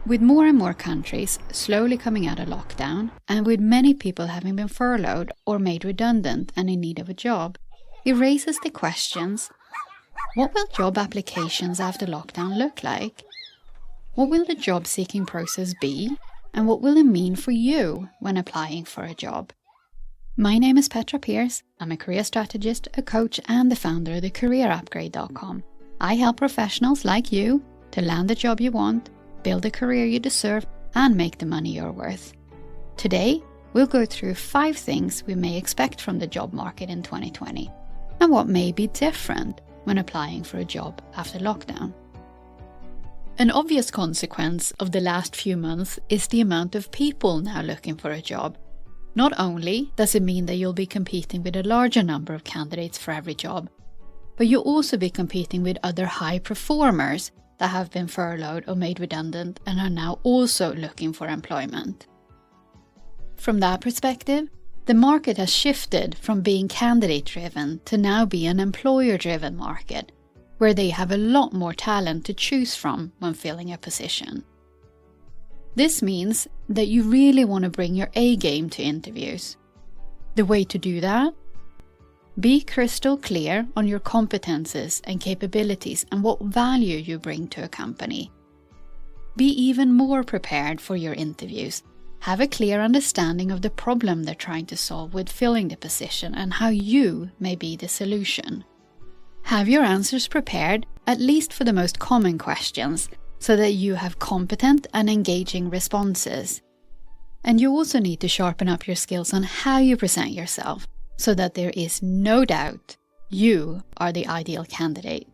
With more and more countries slowly coming out of lockdown, and with many people having been furloughed or made redundant and in need of a job, it raises the questions: what will job applications after lockdown look like? What will the job-seeking process be? And what will it mean for you when applying for a job? My name is Petra Pierce. I'm a career strategist, a coach, and the founder of thecareerupgrade.com. I help professionals like you to land the job you want, build the career you deserve, and make the money you're worth. Today, we'll go through 5 things we may expect from the job market in 2020, and what may be different when applying for a job after lockdown. An obvious consequence of the last few months is the amount of people now looking for a job. Not only does it mean that you'll be competing with a larger number of candidates for every job, but you'll also be competing with other high performers that have been furloughed or made redundant and are now also looking for employment. From that perspective, the market has shifted from being candidate-driven to now be an employer-driven market, where they have a lot more talent to choose from when filling a position. This means that you really want to bring your A game to interviews. The way to do that? Be crystal clear on your competences and capabilities and what value you bring to a company. Be even more prepared for your interviews. Have a clear understanding of the problem they're trying to solve with filling the position and how you may be the solution. Have your answers prepared, at least for the most common questions, so that you have competent and engaging responses. And you also need to sharpen up your skills on how you present yourself, so that there is no doubt you are the ideal candidate.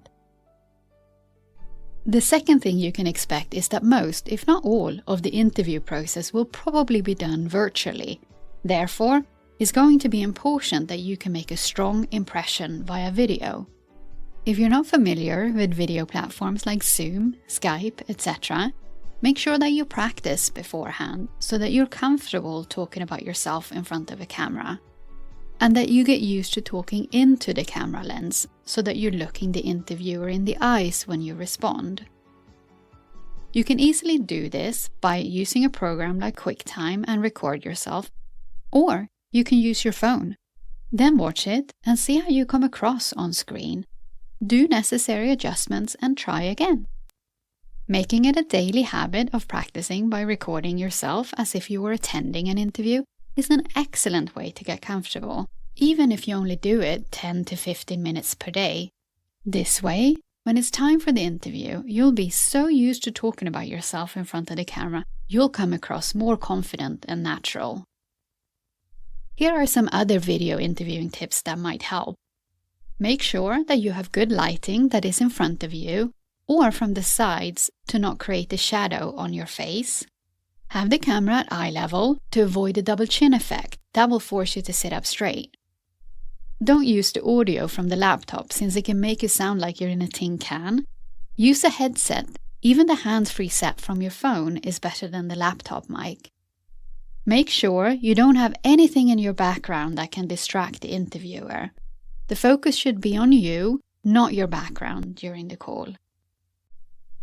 The second thing you can expect is that most, if not all, of the interview process will probably be done virtually. Therefore, it's going to be important that you can make a strong impression via video. If you're not familiar with video platforms like Zoom, Skype, etc., make sure that you practice beforehand so that you're comfortable talking about yourself in front of a camera. And that you get used to talking into the camera lens so that you're looking the interviewer in the eyes when you respond. You can easily do this by using a program like QuickTime and record yourself, or you can use your phone. Then watch it and see how you come across on screen. Do necessary adjustments and try again. Making it a daily habit of practicing by recording yourself as if you were attending an interview is an excellent way to get comfortable, even if you only do it 10 to 15 minutes per day. This way, when it's time for the interview, you'll be so used to talking about yourself in front of the camera, you'll come across more confident and natural. Here are some other video interviewing tips that might help. Make sure that you have good lighting that is in front of you or from the sides to not create a shadow on your face. Have the camera at eye level to avoid the double chin effect that will force you to sit up straight. Don't use the audio from the laptop since it can make you sound like you're in a tin can. Use a headset. Even the hands-free set from your phone is better than the laptop mic. Make sure you don't have anything in your background that can distract the interviewer. The focus should be on you, not your background during the call.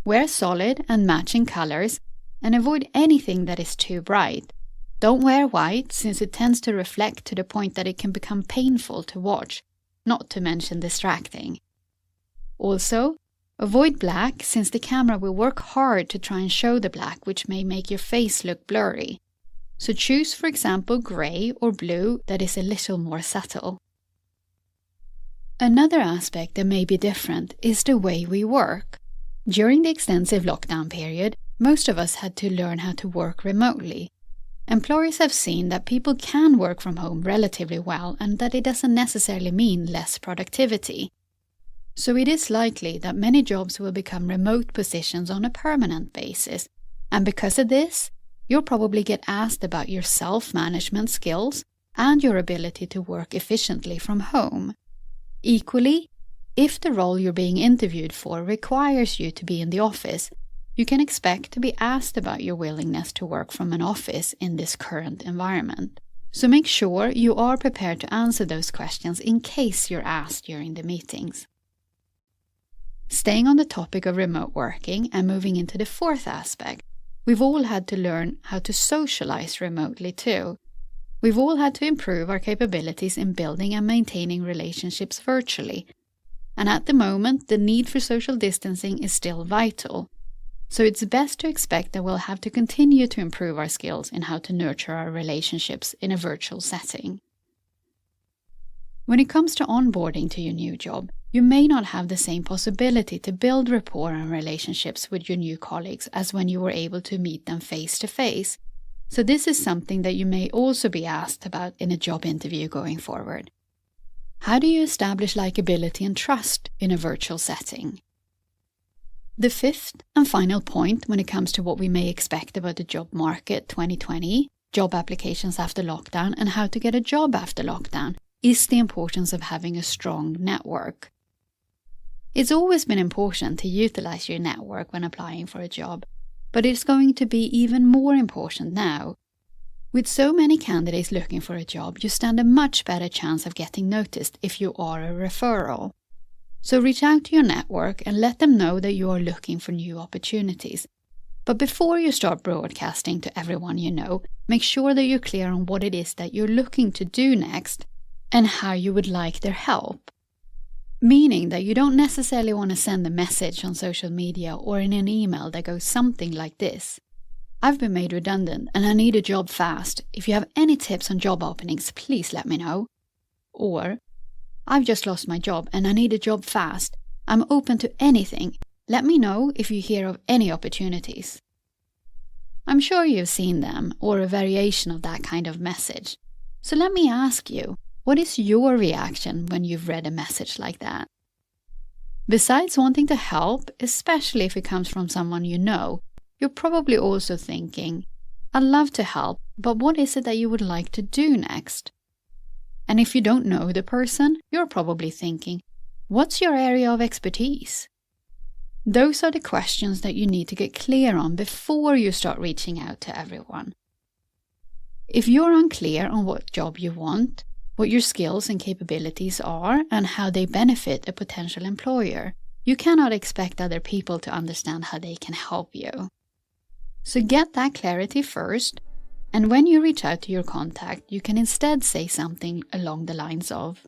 Wear solid and matching colors and avoid anything that is too bright. Don't wear white since it tends to reflect to the point that it can become painful to watch, not to mention distracting. Also, avoid black since the camera will work hard to try and show the black, which may make your face look blurry. So choose, for example, grey or blue that is a little more subtle. Another aspect that may be different is the way we work. During the extensive lockdown period, most of us had to learn how to work remotely. Employers have seen that people can work from home relatively well and that it doesn't necessarily mean less productivity. So it is likely that many jobs will become remote positions on a permanent basis. And because of this, you'll probably get asked about your self-management skills and your ability to work efficiently from home. Equally, if the role you're being interviewed for requires you to be in the office, you can expect to be asked about your willingness to work from an office in this current environment. So make sure you are prepared to answer those questions in case you're asked during the meetings. Staying on the topic of remote working and moving into the fourth aspect, we've all had to learn how to socialize remotely too. We've all had to improve our capabilities in building and maintaining relationships virtually. And at the moment, the need for social distancing is still vital. So it's best to expect that we'll have to continue to improve our skills in how to nurture our relationships in a virtual setting. When it comes to onboarding to your new job, you may not have the same possibility to build rapport and relationships with your new colleagues as when you were able to meet them face to face. So this is something that you may also be asked about in a job interview going forward. How do you establish likability and trust in a virtual setting? The fifth and final point when it comes to what we may expect about the job market 2020, job applications after lockdown, and how to get a job after lockdown, is the importance of having a strong network. It's always been important to utilize your network when applying for a job, but it's going to be even more important now. With so many candidates looking for a job, you stand a much better chance of getting noticed if you are a referral. So reach out to your network and let them know that you are looking for new opportunities. But before you start broadcasting to everyone you know, make sure that you're clear on what it is that you're looking to do next and how you would like their help. Meaning that you don't necessarily want to send a message on social media or in an email that goes something like this. I've been made redundant and I need a job fast. If you have any tips on job openings, please let me know. Or, I've just lost my job and I need a job fast. I'm open to anything. Let me know if you hear of any opportunities. I'm sure you've seen them or a variation of that kind of message. So let me ask you, what is your reaction when you've read a message like that? Besides wanting to help, especially if it comes from someone you know, you're probably also thinking, I'd love to help, but what is it that you would like to do next? And if you don't know the person, you're probably thinking, what's your area of expertise? Those are the questions that you need to get clear on before you start reaching out to everyone. If you're unclear on what job you want, what your skills and capabilities are, and how they benefit a potential employer, you cannot expect other people to understand how they can help you. So get that clarity first, and when you reach out to your contact, you can instead say something along the lines of,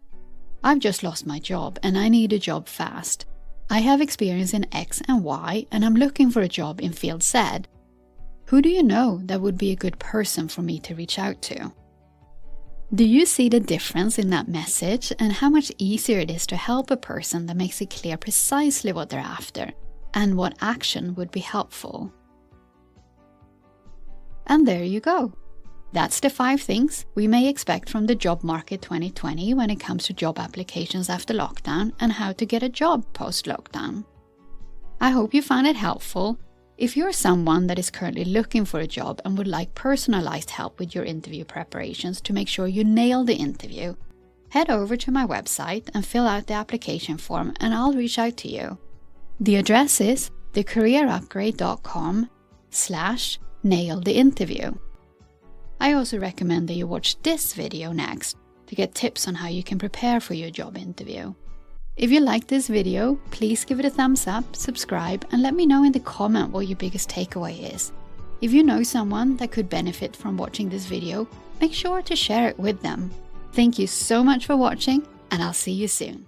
I've just lost my job and I need a job fast. I have experience in X and Y and I'm looking for a job in field Z. Who do you know that would be a good person for me to reach out to? Do you see the difference in that message and how much easier it is to help a person that makes it clear precisely what they're after and what action would be helpful? And there you go. That's the 5 things we may expect from the job market 2020 when it comes to job applications after lockdown and how to get a job post-lockdown. I hope you found it helpful. If you're someone that is currently looking for a job and would like personalized help with your interview preparations to make sure you nail the interview, head over to my website and fill out the application form and I'll reach out to you. The address is thecareerupgrade.com/nailtheinterview. I also recommend that you watch this video next to get tips on how you can prepare for your job interview. If you liked this video, please give it a thumbs up, subscribe, and let me know in the comment what your biggest takeaway is. If you know someone that could benefit from watching this video, make sure to share it with them. Thank you so much for watching, and I'll see you soon.